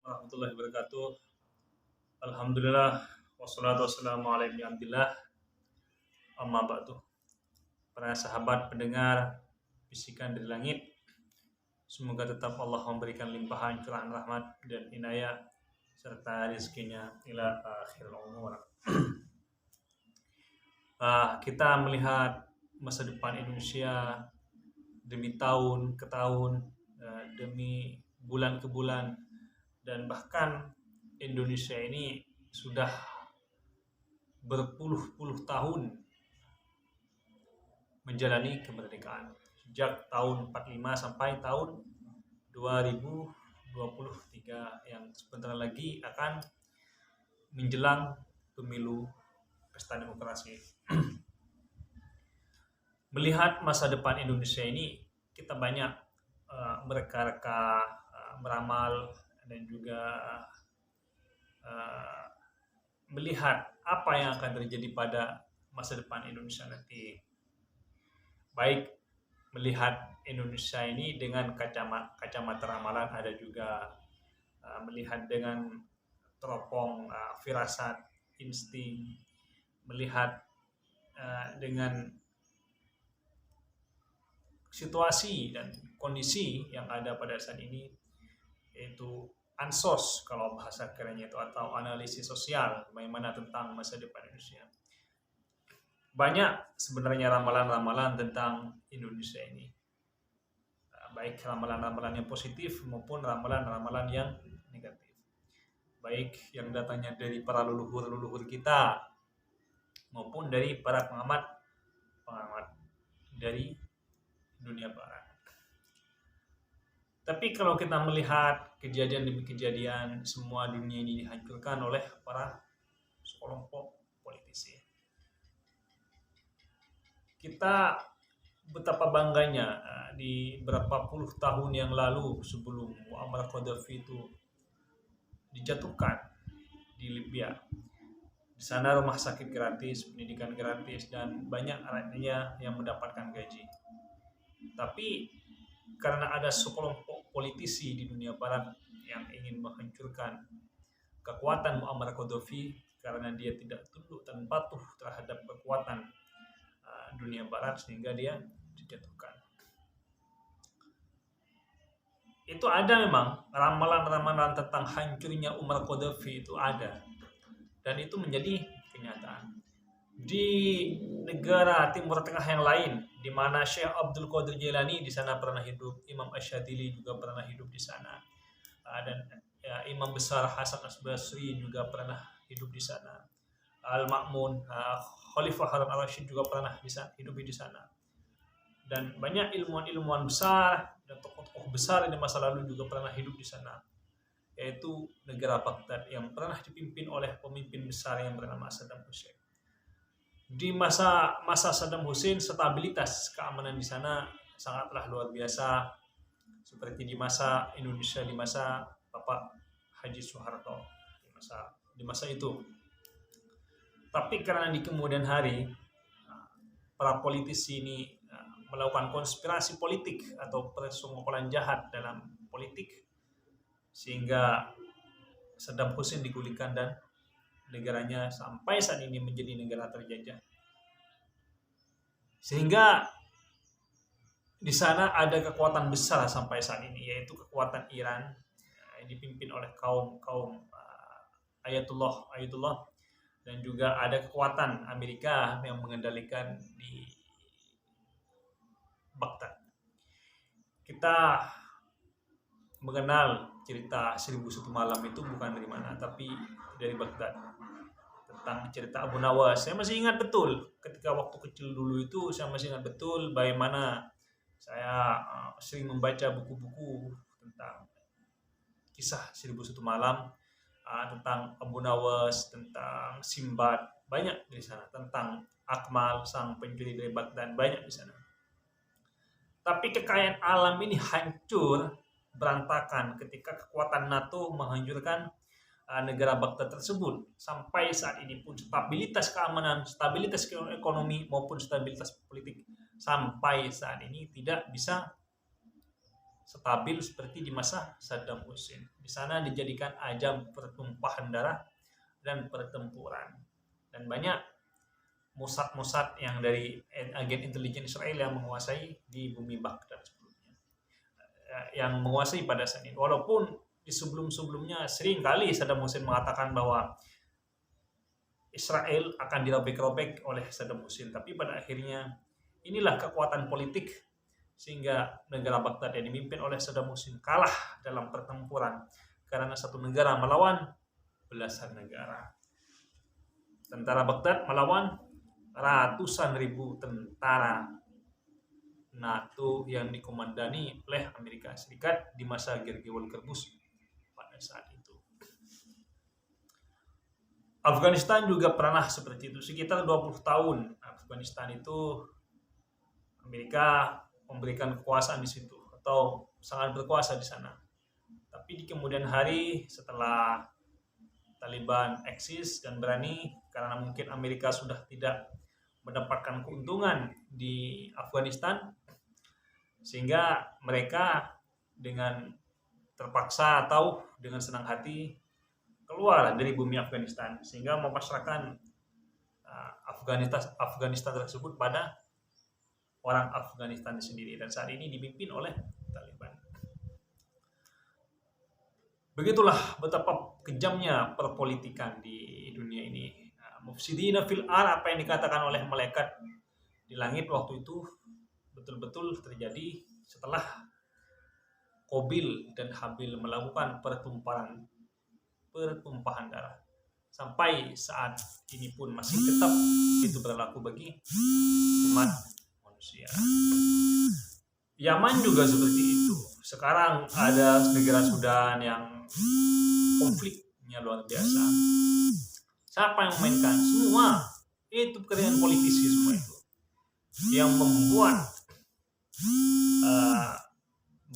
warahmatullahi wabarakatuh. Alhamdulillah wassalatu wassalamu ala abdillah amma ba'du. Para sahabat pendengar bisikan dari langit, semoga tetap Allah memberikan limpahan curahan rahmat dan inayah serta rezekinya ila akhir umur. Kita melihat masa depan Indonesia demi tahun ke tahun, demi bulan ke bulan, dan bahkan Indonesia ini sudah berpuluh-puluh tahun menjalani kemerdekaan sejak tahun 45 sampai tahun 2023 yang sebentar lagi akan menjelang pemilu pesta demokrasi. Melihat masa depan Indonesia ini, kita banyak mereka-reka, meramal, dan juga melihat apa yang akan terjadi pada masa depan Indonesia nanti. Baik melihat Indonesia ini dengan kacamata ramalan, ada juga melihat dengan teropong firasat, insting, melihat dengan situasi dan kondisi yang ada pada saat ini, yaitu ansos kalau bahasa kerennya itu, atau analisis sosial bagaimana tentang masa depan Indonesia. Banyak sebenarnya ramalan-ramalan tentang Indonesia ini, baik ramalan-ramalan yang positif maupun ramalan-ramalan yang negatif, baik yang datangnya dari para leluhur-leluhur kita maupun dari para pengamat dari dunia barat. Tapi kalau kita melihat kejadian demi kejadian, semua dunia ini dihancurkan oleh para sekelompok politisi. Kita betapa bangganya di berapa puluh tahun yang lalu sebelum Muammar Gaddafi itu dijatuhkan di Libya. Di sana rumah sakit gratis, pendidikan gratis, dan banyak rakyatnya yang mendapatkan gaji. Tapi karena ada sekelompok politisi di dunia barat yang ingin menghancurkan kekuatan Muammar Gaddafi karena dia tidak tunduk dan patuh terhadap kekuatan dunia barat, sehingga dia dijatuhkan. Itu ada memang ramalan-ramalan tentang hancurnya Muammar Gaddafi, itu ada, dan itu menjadi kenyataan. Di negara Timur Tengah yang lain, di mana Syekh Abdul Qadir Jailani di sana pernah hidup, Imam Asyadili juga pernah hidup di sana, dan Imam besar Hasan Asbasri juga pernah hidup di sana. Al-Ma'mun, Khalifah Harun al-Rashid juga pernah hidup di sana. Dan banyak ilmuwan-ilmuwan besar dan tokoh-tokoh besar di masa lalu juga pernah hidup di sana, yaitu negara Baghdad yang pernah dipimpin oleh pemimpin besar yang bernama Saddam Hussein. Di masa Saddam Hussein, stabilitas keamanan di sana sangatlah luar biasa, seperti di masa Indonesia, di masa Bapak Haji Soeharto, di masa itu. Tapi karena di kemudian hari para politisi ini melakukan konspirasi politik atau persekongkolan jahat dalam politik, sehingga Saddam Hussein digulingkan dan negaranya sampai saat ini menjadi negara terjajah. Sehingga di sana ada kekuatan besar sampai saat ini, yaitu kekuatan Iran yang dipimpin oleh kaum Ayatullah, dan juga ada kekuatan Amerika yang mengendalikan di Baghdad. Kita mengenal cerita 1001 malam itu bukan dari mana, tapi dari Baghdad, tentang cerita Abu Nawas. Saya masih ingat betul ketika waktu kecil dulu itu, saya masih ingat betul bagaimana saya sering membaca buku-buku tentang kisah 1001 malam, tentang Abu Nawas, tentang Simbad, banyak di sana, tentang Akmal sang pencuri dari Baghdad, banyak di sana. Tapi kekayaan alam ini hancur berantakan ketika kekuatan NATO menghancurkan negara Baghdad tersebut. Sampai saat ini pun stabilitas keamanan, stabilitas ekonomi maupun stabilitas politik sampai saat ini tidak bisa stabil seperti di masa Saddam Hussein. Di sana dijadikan ajang pertumpahan darah dan pertempuran. Dan banyak Mossad yang dari agen intelijen Israel yang menguasai di bumi Baghdad sebelumnya. Yang menguasai pada saat ini. Walaupun di sebelum-sebelumnya sering kali Saddam Hussein mengatakan bahwa Israel akan dirobek-robek oleh Saddam Hussein. Tapi pada akhirnya inilah kekuatan politik sehingga negara Baghdad yang dipimpin oleh Saddam Hussein kalah dalam pertempuran karena satu negara melawan belasan negara. Tentara Baghdad melawan ratusan ribu tentara NATO yang dikomandani oleh Amerika Serikat di masa George Walker Bush pada saat itu. Afghanistan juga pernah seperti itu. Sekitar 20 tahun Afghanistan itu Amerika memberikan kekuasaan di situ atau sangat berkuasa di sana. Tapi di kemudian hari setelah Taliban eksis dan berani karena mungkin Amerika sudah tidak mendapatkan keuntungan di Afghanistan sehingga mereka dengan terpaksa atau dengan senang hati keluar dari bumi Afghanistan sehingga memasrahkan Afghanistan tersebut pada orang Afghanistan sendiri dan saat ini dipimpin oleh Taliban. Begitulah betapa kejamnya perpolitikan di dunia ini. Mufsidina fil ard, apa yang dikatakan oleh malaikat di langit waktu itu betul-betul terjadi setelah Qabil dan Habil melakukan pertumpahan darah. Sampai saat ini pun masih tetap itu berlaku bagi umat manusia. Yaman juga seperti itu. Sekarang ada negara Sudan yang konfliknya luar biasa. Siapa yang memainkan? Semua itu pekerjaan politisi semua itu yang membuat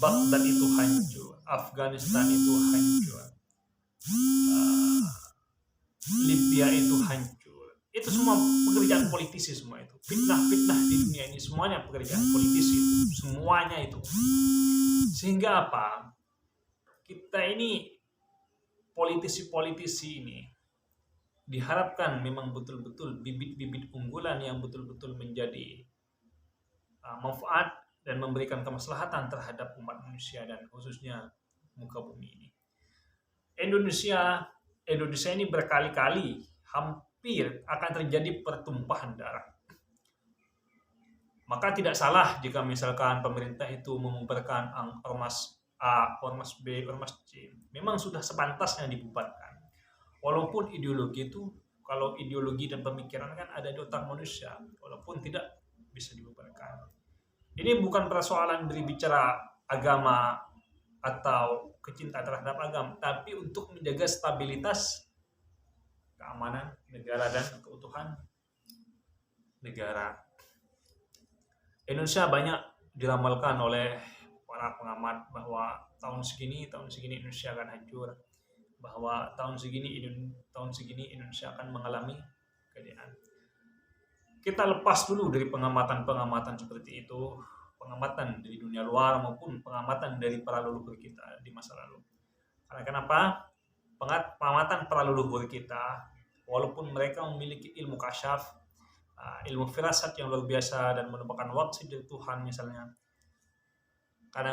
Baghdad itu hancur, Afghanistan itu hancur, Libya itu hancur. Itu semua pekerjaan politisi semua itu. Fitnah-fitnah di dunia ini semuanya pekerjaan politisi itu. Semuanya itu. Sehingga apa? Kita ini politisi-politisi ini diharapkan memang betul-betul bibit-bibit unggulan yang betul-betul menjadi manfaat dan memberikan kemaslahatan terhadap umat manusia dan khususnya muka bumi ini. Indonesia ini berkali-kali hampir akan terjadi pertumpahan darah. Maka tidak salah jika misalkan pemerintah itu membubarkan ormas A, ormas B, ormas C. Memang sudah sepantasnya dibubarkan. Walaupun ideologi itu, kalau ideologi dan pemikiran kan ada di otak manusia, walaupun tidak bisa dibubarkan. Ini bukan persoalan berbicara agama atau kecintaan terhadap agama, tapi untuk menjaga stabilitas keamanan negara dan keutuhan negara. Indonesia banyak diramalkan oleh para pengamat bahwa tahun segini Indonesia akan hancur, bahwa tahun segini Indonesia akan mengalami keadaan. Kita lepas dulu dari pengamatan seperti itu, pengamatan dari dunia luar maupun pengamatan dari para leluhur kita di masa lalu. Karena kenapa? Pengamatan para leluhur kita, walaupun mereka memiliki ilmu kasyaf, ilmu firasat yang luar biasa dan merupakan wahyu dari Tuhan misalnya, kadang